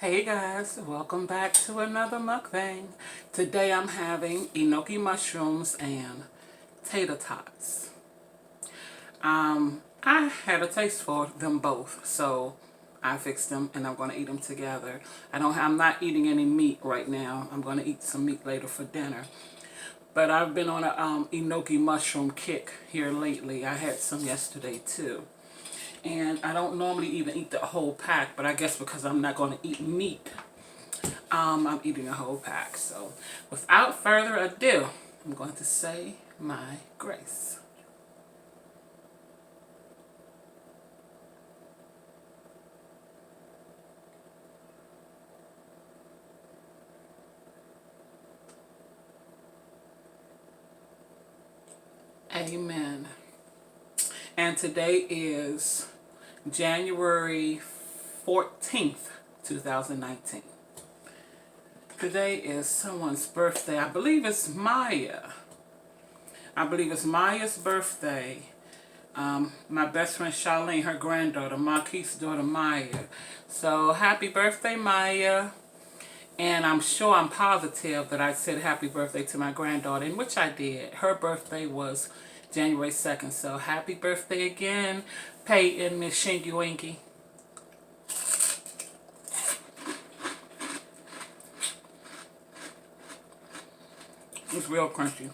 Hey guys, welcome back to another mukbang. Today I'm having enoki mushrooms and tater tots. I had a taste for them both, so I fixed them and I'm going to eat them together. I'm not eating any meat right now. I'm going to eat some meat later for dinner. But I've been on a enoki mushroom kick here lately. I had some yesterday too. And I don't normally even eat the whole pack, but I guess because I'm not going to eat meat, I'm eating a whole pack. So without further ado, I'm going to say my grace. Amen. And today is January 14th, 2019. Today is someone's birthday. I believe it's Maya. I believe it's Maya's birthday. My best friend Charlene, her granddaughter, Marquise's daughter Maya. So happy birthday, Maya. And I'm positive that I said happy birthday to my granddaughter, in which I did. Her birthday was January 2nd. So happy birthday again, Peyton, Miss Shingy Winky. It's real crunchy.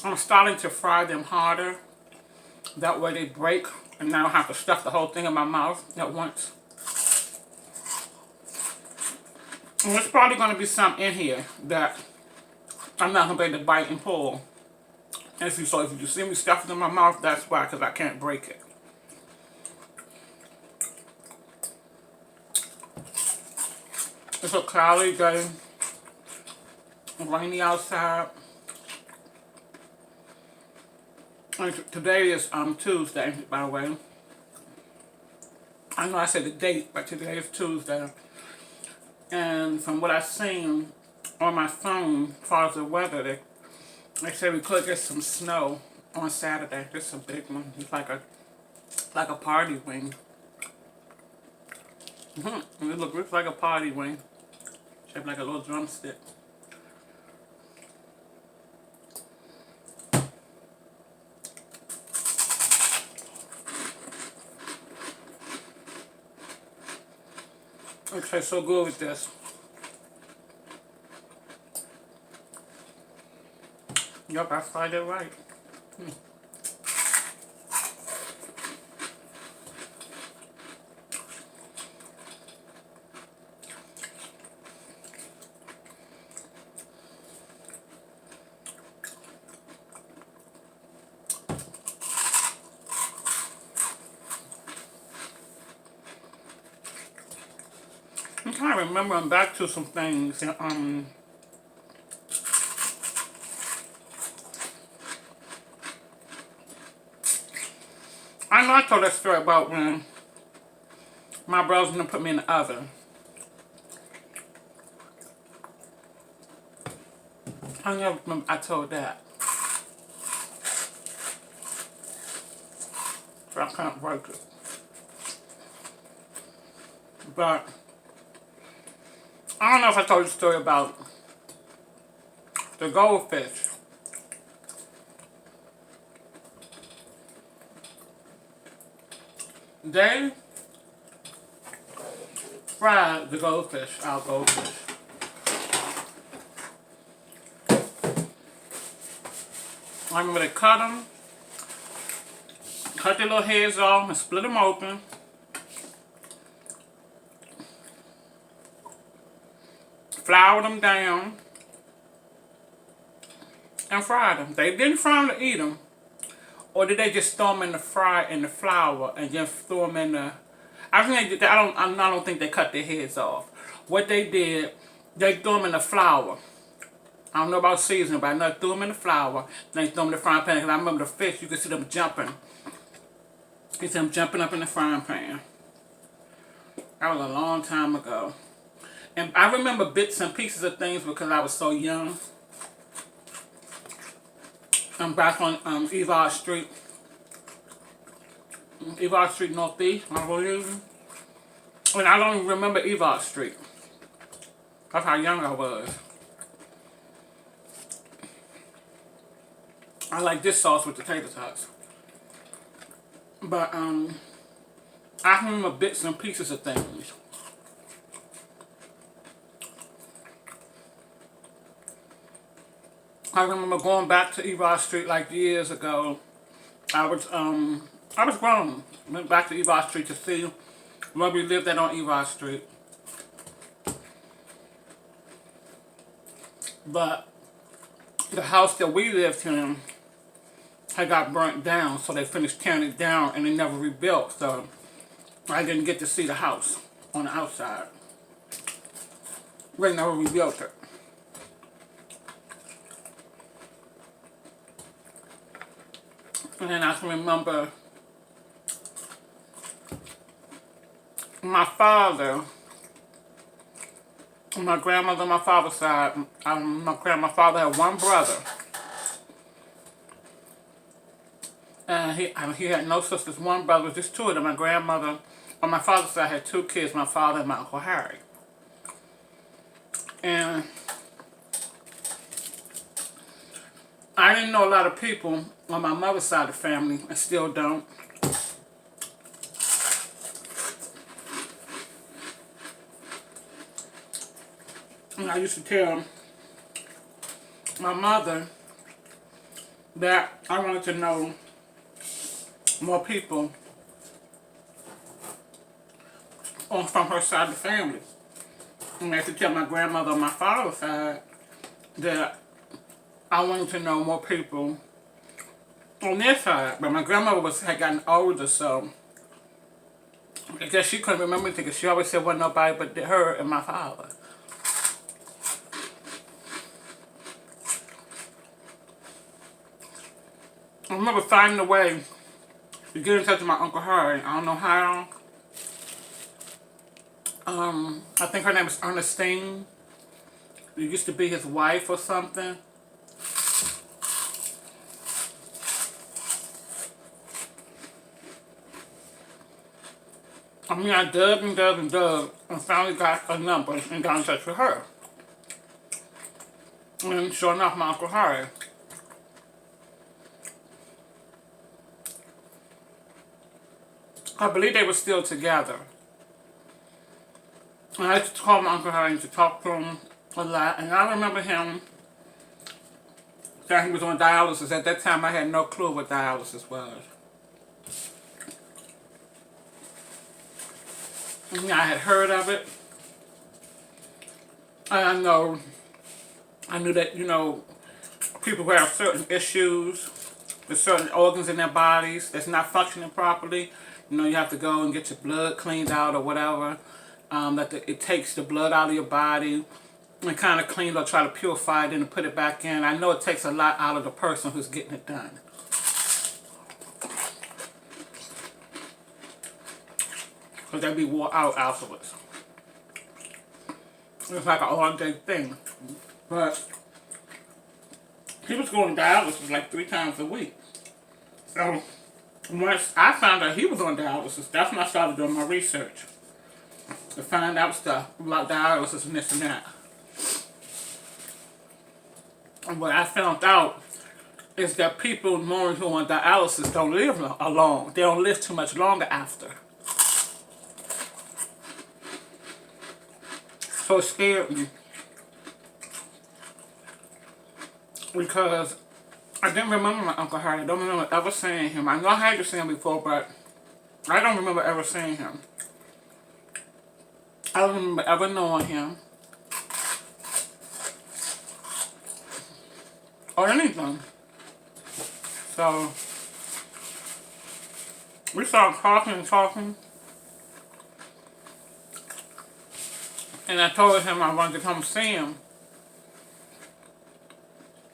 I'm starting to fry them harder. That way they break and I don't have to stuff the whole thing in my mouth at once. And there's probably going to be some in here that I'm not going to be able to bite and pull. So if you see me stuff it in my mouth, that's why, because I can't break it. It's a cloudy day. Rainy outside. And today is Tuesday, by the way. I know I said the date, but today is Tuesday. And from what I've seen on my phone, as far as the weather, they said we could get some snow on Saturday. Just a big one. It's like a party wing. It looks like a party wing. Shaped like a little drumstick. It tastes so good with this. Yup, I fried it right. I'm trying to remember. I'm back to some things. I know I told that story about when my brother's gonna put me in the oven. I never remember I told that. So I can't break it. But I don't know if I told the story about the goldfish. They fried the goldfish, our goldfish. I remember they cut them, cut their little heads off and split them open. Floured them down and fried them. They didn't fry them to eat them. Or did they just throw them in the flour and just throw them in the... I think they did that. I don't think they cut their heads off. What they did, they threw them in the flour. I don't know about seasoning, but I know they threw them in the flour. Then they threw them in the frying pan. Because I remember the fish, you could see them jumping. You could see them jumping up in the frying pan. That was a long time ago. And I remember bits and pieces of things because I was so young. I'm back on Evard Street. Evart Street Northeast, I believe. And I don't even remember Evart Street. That's how young I was. I like this sauce with the tater tots. But, I can remember bits and pieces of things. I remember going back to Evart Street like years ago. I was grown. Went back to Evart Street to see where we lived at on Evart Street. But the house that we lived in had got burnt down, so they finished tearing it down and they never rebuilt. So I didn't get to see the house on the outside. They never rebuilt it. And then I can remember my father, my grandmother on my father's side, my father had one brother. And he had no sisters, one brother, just two of them. My grandmother on my father's side had two kids, my father and my Uncle Harry. And I didn't know a lot of people on my mother's side of the family, and still don't. And I used to tell my mother that I wanted to know more people from her side of the family. And I used to tell my grandmother on my father's side that I wanted to know more people on their side. But my grandmother had gotten older, so I guess she couldn't remember anything because she always said wasn't nobody but her and my father. I remember finding a way to get in touch with my Uncle Harry. I don't know how. I think her name is Ernestine. It used to be his wife or something. I mean, I dug and dug and dug and finally got a number and got in touch with her. And sure enough, my Uncle Harry. I believe they were still together. And I used to call my Uncle Harry to talk to him a lot. And I remember him saying he was on dialysis. At that time, I had no clue what dialysis was. I had heard of it. And I knew that, people who have certain issues with certain organs in their bodies that's not functioning properly. You have to go and get your blood cleaned out or whatever. It takes the blood out of your body and kind of clean or try to purify it and put it back in. I know it takes a lot out of the person who's getting it done. Because they'll be wore out afterwards. It's like an all-day thing. But he was going to dialysis like 3 times a week. So once I found out he was on dialysis, that's when I started doing my research to find out stuff about dialysis and this and that. And what I found out is that people normally who are on dialysis don't live long. They don't live too much longer after. So it scared me. Because I didn't remember my Uncle Harry. I don't remember ever seeing him. I know I had to see him before, but I don't remember ever seeing him. I don't remember ever knowing him. Or anything. So we started talking and talking. And I told him I wanted to come see him.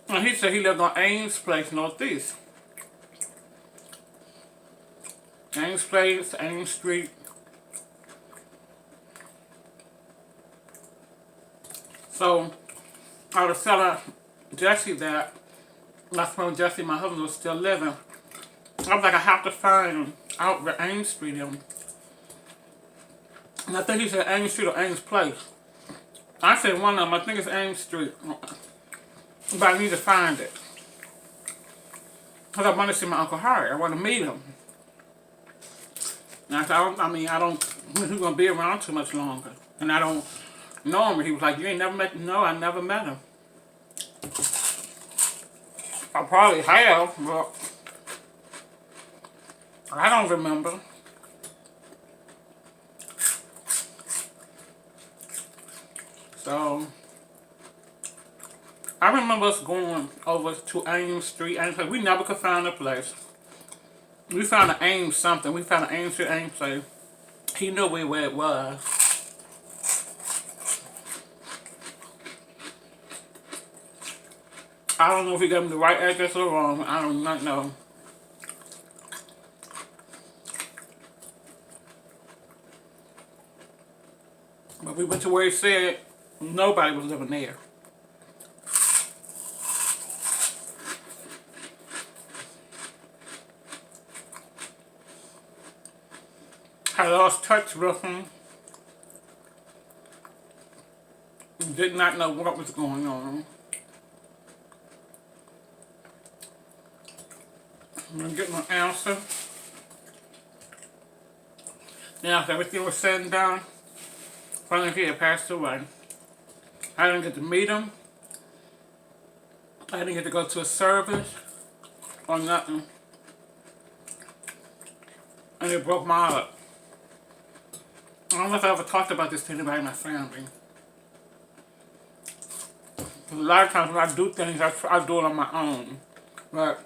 And he said he lived on Ames Place, Northeast. Ames Place, Ames Street. So I was telling Jesse that that's when Jesse, my husband, was still living. I was like, I out the Ames Street and I think he said Ames Street or Ames Place. I said one of them. I think it's Ames Street. But I need to find it. Because I want to see my Uncle Harry. I want to meet him. And I said, I don't, he's going to be around too much longer. And I don't know him. He was like, you ain't never met him? No, I never met him. I probably have, but I don't remember. So, I remember us going over to Ames Street. We never could find a place. We found an Ames something. We found an Ames Street, Ames Place. He knew where it was. I don't know if he gave me the right address or wrong. I do not know. But we went to where he said nobody was living there. I lost touch with him. Did not know what was going on. I'm gonna get my answer. Now, after everything was said and done, finally he had passed away. I didn't get to meet him. I didn't get to go to a service or nothing. And it broke my heart. I don't know if I ever talked about this to anybody in my family. Because a lot of times when I do things, I do it on my own. But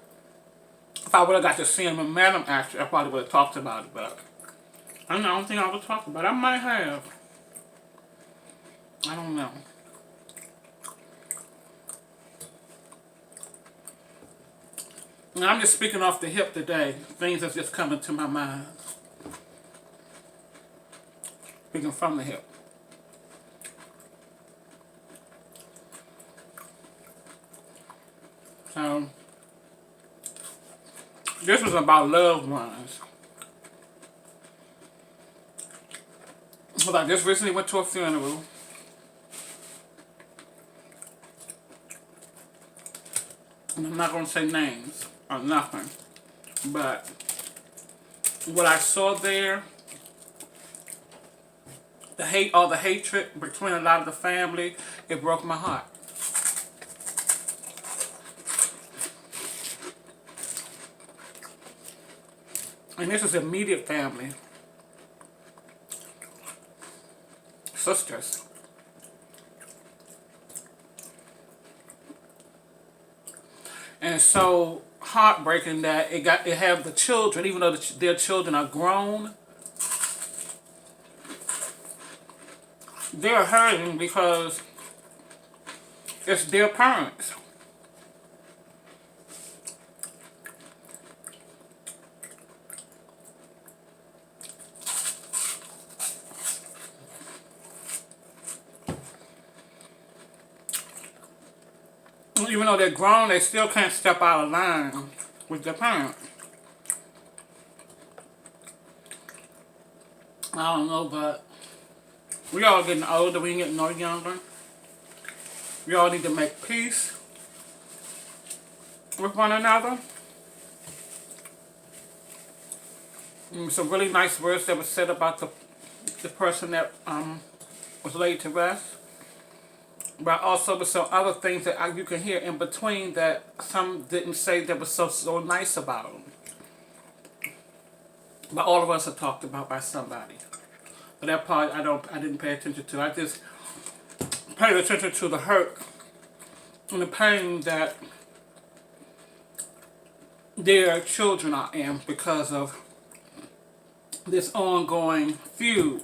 if I would have got to see him and met him, actually, I probably would have talked about it. But I don't think I would talk about it. I might have. I don't know. Now, I'm just speaking off the hip today. Things that's just coming to my mind. Speaking from the hip. So, this was about loved ones. Well, I just recently went to a funeral. And I'm not going to say names or nothing. But what I saw there, the hate, all the hatred between a lot of the family, it broke my heart. And this is immediate family. Sisters. And it's so heartbreaking that it have the children, even though their children are grown, they're hurting because it's their parents. Even though they're grown, they still can't step out of line with their parents. I don't know, but we all getting older, we ain't getting no younger. We all need to make peace with one another. Some really nice words that were said about the person that was laid to rest. But also with some other things that you can hear in between that some didn't say that was so nice about them. But all of us are talked about by somebody. But that part I didn't pay attention to. I just paid attention to the hurt and the pain that their children are in because of this ongoing feud.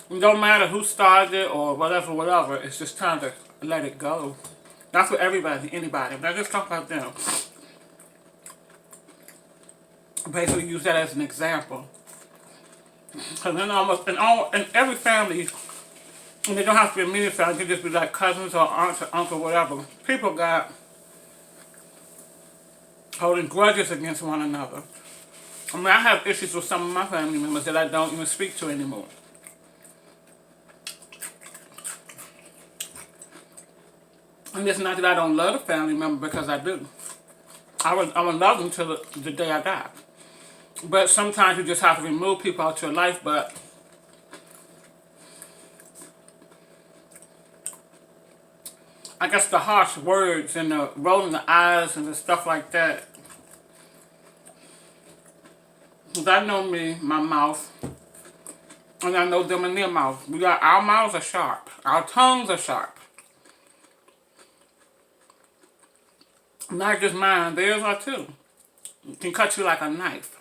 It don't matter who started it or whatever, it's just time to let it go. That's for everybody, anybody. But I just talk about them. Basically use that as an example. Because in every family, and they don't have to be a immediate family, it could just be like cousins or aunts or uncle, whatever. People got holding grudges against one another. I mean, I have issues with some of my family members that I don't even speak to anymore. And it's not that I don't love a family member, because I do. I would love them till the day I die. But sometimes you just have to remove people out your life. But I guess the harsh words and the rolling the eyes and the stuff like that. Because I know me, my mouth, and I know them and their mouth. Our mouths are sharp. Our tongues are sharp. Not just mine, theirs are too. It can cut you like a knife.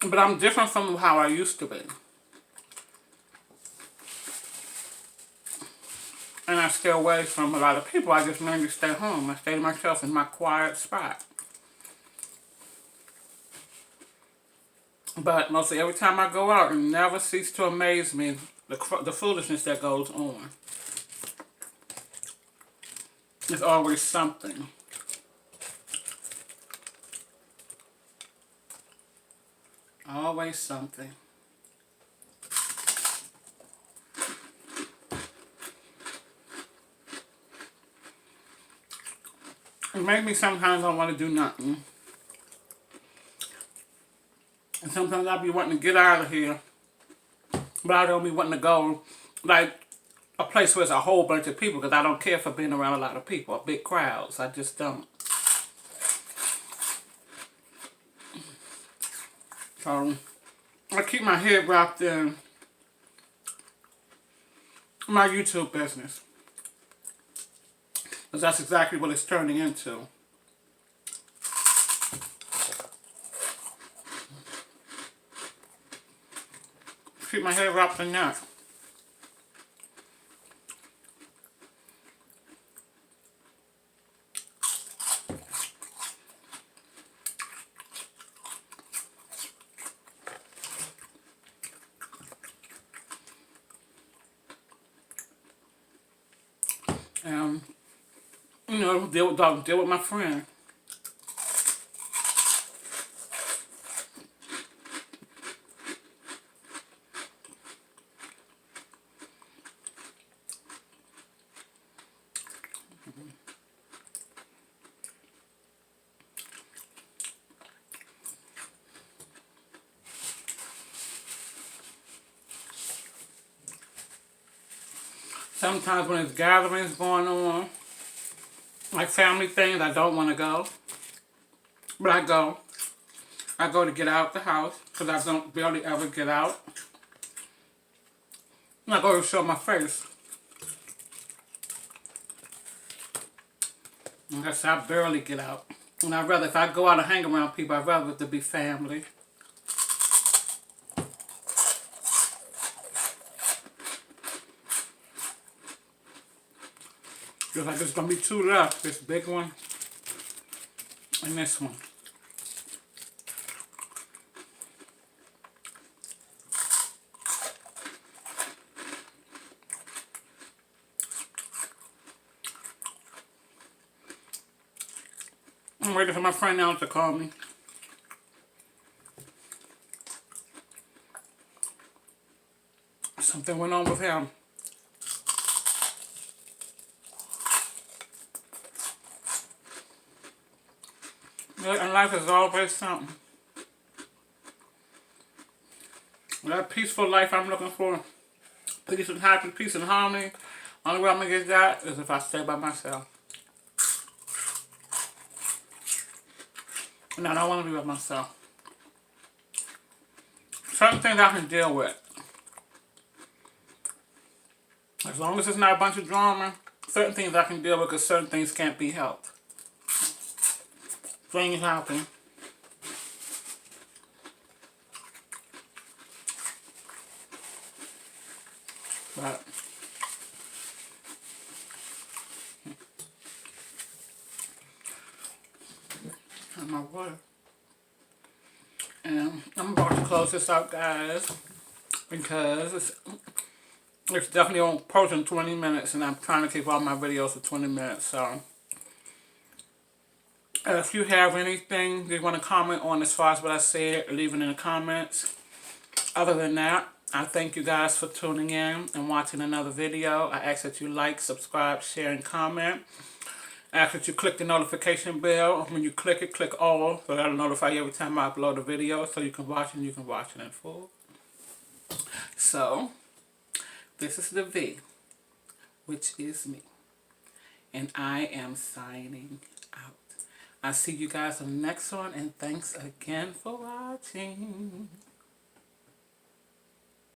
But I'm different from how I used to be. And I stay away from a lot of people. I just learned to stay home. I stay to myself in my quiet spot. But mostly every time I go out, it never ceases to amaze me the foolishness that goes on. There's always something. Always something. It makes me sometimes don't want to do nothing. And sometimes I'll be wanting to get out of here. But I don't be wanting to go like a place where there's a whole bunch of people, because I don't care for being around a lot of people, or big crowds. I just don't. So I keep my head wrapped in my YouTube business, because that's exactly what it's turning into. Keep my head wrapped in that. And, you know, deal with my friend. Sometimes when there's gatherings going on, like family things, I don't want to go. But I go. I go to get out the house, because I don't barely ever get out. And I go to show my face. And that's I barely get out. And I'd rather, if I go out and hang around people, I'd rather it to be family. Looks like there's going to be two left. This big one and this one. I'm waiting for my friend now to call me. Something went on with him. And life is always something. That peaceful life I'm looking for, peace and happiness, peace and harmony, only way I'm going to get that is if I stay by myself. And I don't want to be by myself. Certain things I can deal with. As long as it's not a bunch of drama, certain things I can deal with, because certain things can't be helped. Things happen. But my water. And I'm about to close this out, guys, because It's definitely on posting 20 minutes, and I'm trying to keep all my videos to 20 minutes. So if you have anything you want to comment on as far as what I said, leave it in the comments. Other than that, I thank you guys for tuning in and watching another video. I ask that you like, subscribe, share, and comment. I ask that you click the notification bell. When you click it, click all, so that'll notify you every time I upload a video, so you can watch it and you can watch it in full. So, this is the V, which is me. And I am signing out. I'll see you guys on the next one, and thanks again for watching.